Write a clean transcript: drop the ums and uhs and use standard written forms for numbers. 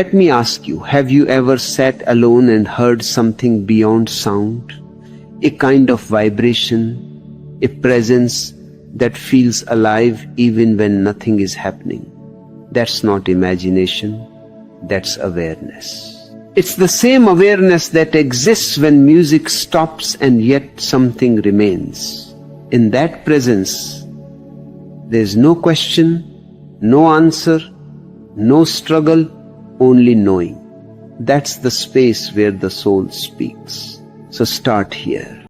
Let me ask you, have you ever sat alone and heard something beyond sound? A kind of vibration, a presence that feels alive even when nothing is happening. That's not imagination, that's awareness. It's the same awareness that exists when music stops and yet something remains. In that presence, there's no question, no answer, no struggle, only knowing. That's the space where the soul speaks. So start here.